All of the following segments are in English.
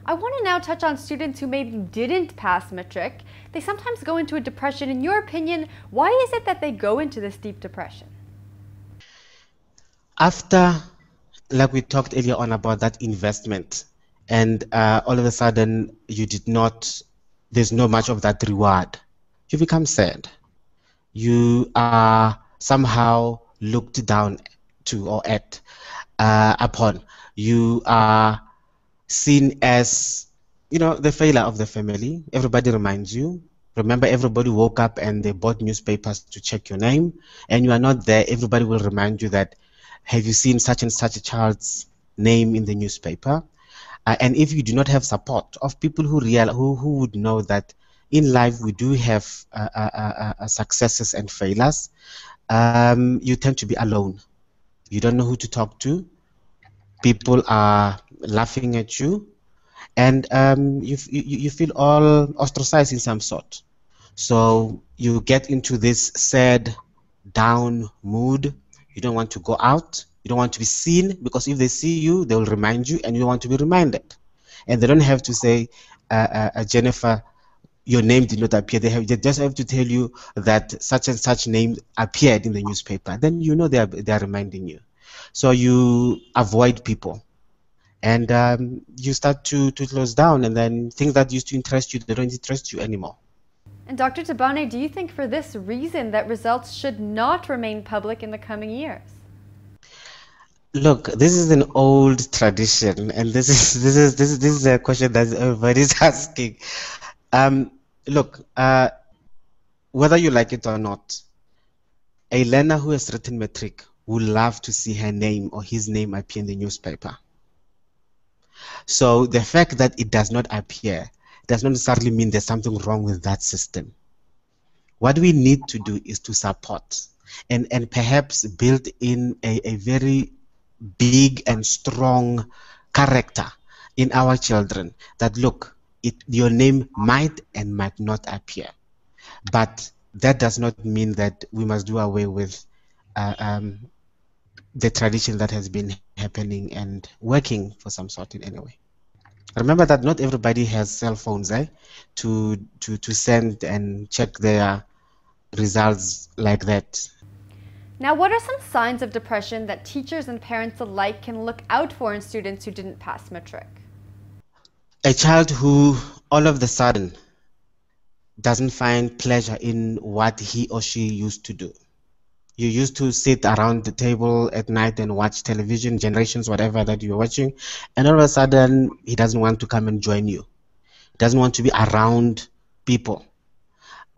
I want to now touch on students who maybe didn't pass Matric. They sometimes go into a depression. In your opinion, why is it that they go into this deep depression? After, like we talked earlier on about that investment, and all of a sudden you did not, there's no much of that reward, you become sad. You are somehow looked down to or at, upon. You are seen as, the failure of the family. Everybody reminds you. Remember, everybody woke up and they bought newspapers to check your name, and you are not there. Everybody will remind you that, have you seen such and such a child's name in the newspaper? And if you do not have support of people who would know that in life we do have successes and failures, you tend to be alone. You don't know who to talk to. People are laughing at you, and you feel all ostracized in some sort. So you get into this sad, down mood. You don't want to go out. You don't want to be seen, because if they see you, they will remind you, and you don't want to be reminded. And they don't have to say, Jennifer, your name did not appear. They just have to tell you that such and such name appeared in the newspaper. Then you know they are reminding you. So you avoid people, and you start to close down, and then things that used to interest you, they don't interest you anymore. And Dr. Tabane, do you think for this reason that results should not remain public in the coming years? Look, this is an old tradition, and this is a question that everybody's asking. Look, whether you like it or not, a learner who has written Matric would love to see her name or his name appear in the newspaper. So the fact that it does not appear does not necessarily mean there's something wrong with that system. What we need to do is to support and perhaps build in a very big and strong character in our children that, look, your name might and might not appear, but that does not mean that we must do away with the tradition that has been happening and working for some sort in any way. Remember that not everybody has cell phones to send and check their results like that. Now, what are some signs of depression that teachers and parents alike can look out for in students who didn't pass Matric? A child who all of a sudden doesn't find pleasure in what he or she used to do. You used to sit around the table at night and watch television, Generations, whatever that you're watching, and all of a sudden he doesn't want to come and join you. He doesn't want to be around people.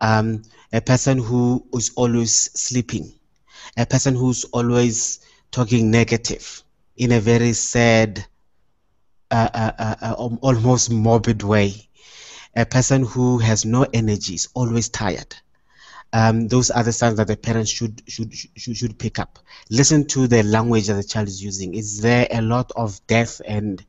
A person who is always sleeping. A person who's always talking negative in a very sad, almost morbid way. A person who has no energy, is always tired. Those are the signs that the parents should pick up. Listen to the language that the child is using. Is there a lot of death and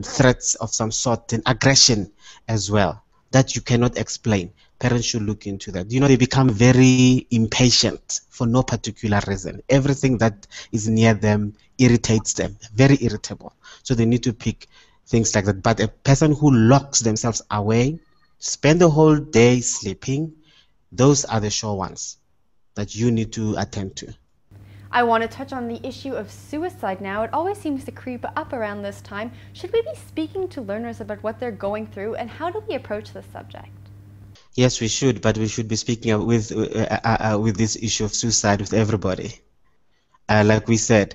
threats of some sort, and aggression as well that you cannot explain? Parents should look into that. They become very impatient for no particular reason. Everything that is near them irritates them, very irritable. So they need to pick things like that. But a person who locks themselves away, spend the whole day sleeping, those are the sure ones that you need to attend to. I want to touch on the issue of suicide now. It always seems to creep up around this time. Should we be speaking to learners about what they're going through, and how do we approach this subject? Yes, we should, but we should be speaking with this issue of suicide with everybody. Like we said,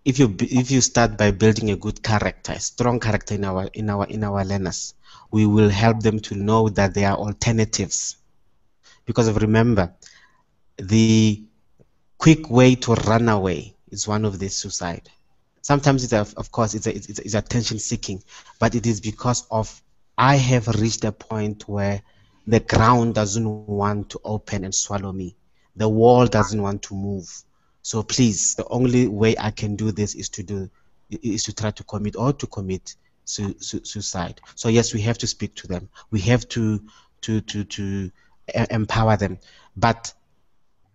if you start by building a good character, a strong character in our learners, we will help them to know that there are alternatives. Because remember, the quick way to run away is one of these suicide. Sometimes of course it's attention seeking, but it is because of, I have reached a point where the ground doesn't want to open and swallow me. The wall doesn't want to move. So please, the only way I can do this is to try to commit suicide. So yes, we have to speak to them. We have to empower them. But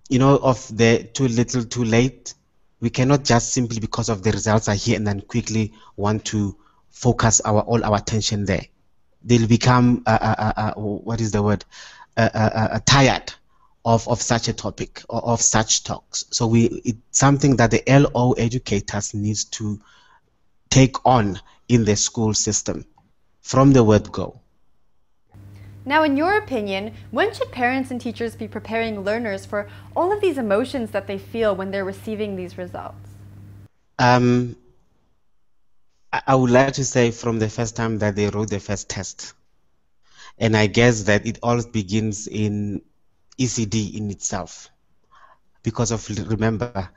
of the too little, too late, we cannot just simply because of the results are here and then quickly want to focus all our attention there. They'll become what is the word, tired of such a topic or of such talks. So it's something that the LO educators needs to take on in the school system from the word go. Now, in your opinion, when should parents and teachers be preparing learners for all of these emotions that they feel when they're receiving these results? I would like to say from the first time that they wrote the first test. And I guess that it all begins in ECD in itself. Because of, remember,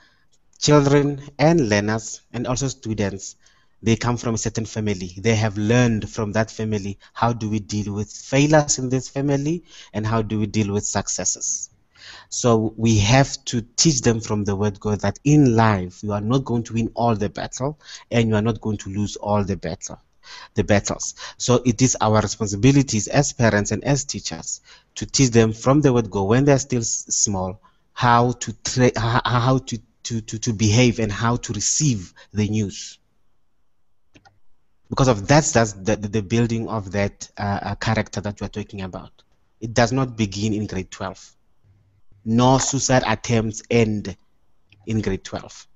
children and learners and also students, they come from a certain family. They have learned from that family, how do we deal with failures in this family and how do we deal with successes. So we have to teach them from the word go that in life, you are not going to win all the battle and you are not going to lose all the battles. So it is our responsibilities as parents and as teachers to teach them from the word go when they're still small, how to behave and how to receive the news. Because of that's the building of that character that we're talking about. It does not begin in grade 12. No suicide attempts end in grade 12.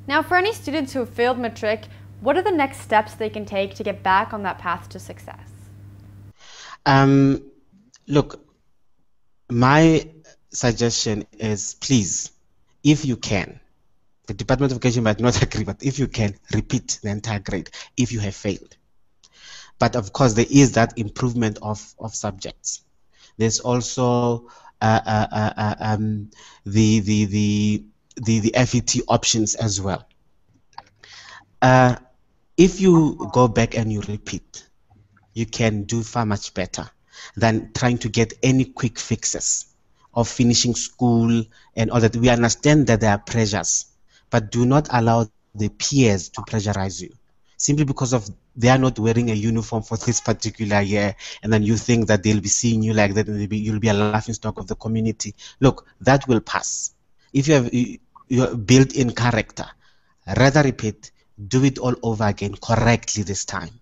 Now, for any students who have failed Matric, what are the next steps they can take to get back on that path to success? Look, my suggestion is, please, if you can, the Department of Education might not agree, but if you can, repeat the entire grade if you have failed. But of course, there is that improvement of subjects. There's also the FET options as well. If you go back and you repeat, you can do far much better than trying to get any quick fixes of finishing school and all that. We understand that there are pressures, but do not allow the peers to pressurize you simply because of they are not wearing a uniform for this particular year, and then you think that they'll be seeing you like that and you'll be a laughingstock of the community. Look, that will pass. If you have your built-in character, rather repeat, do it all over again correctly this time.